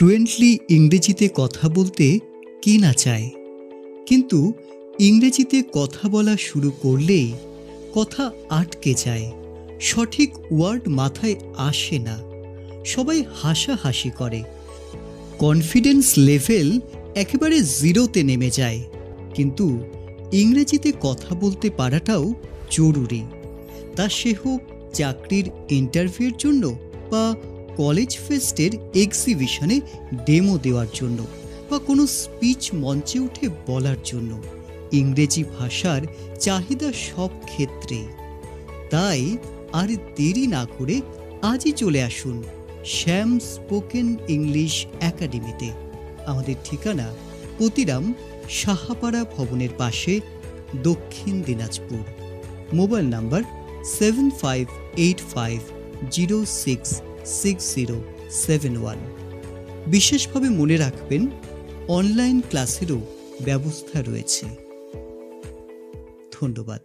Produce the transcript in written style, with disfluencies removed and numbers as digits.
Fluently ইংরেজিতে কথা বলতে কে না চায়, কিন্তু ইংরেজিতে কথা বলা শুরু করলেই কথা আটকে যায়, সঠিক ওয়ার্ড মাথায় আসে না, সবাই হাসাহাসি করে, কনফিডেন্স লেভেল একেবারে জিরোতে নেমে যায়। কিন্তু ইংরেজিতে কথা বলতে পারাটাও জরুরি, তা সে হোক চাকরির ইন্টারভিউর জন্য বা কলেজ ফেস্টের এক্সিবিশনে ডেমো দেওয়ার জন্য বা কোনো স্পিচ মঞ্চে উঠে বলার জন্য। ইংরেজি ভাষার চাহিদা সব ক্ষেত্রেই। তাই আর দেরি না করে আজই চলে আসুন শ্যাম স্পোকেন ইংলিশ একাডেমিতে। আমাদের ঠিকানা পতিরাম সাহাপাড়া ভবনের পাশে, দক্ষিণ দিনাজপুর। Mobile number 7585066071। বিশেষভাবে মনে রাখবেন, অনলাইন ক্লাসেরও ব্যবস্থা রয়েছে। ধন্যবাদ।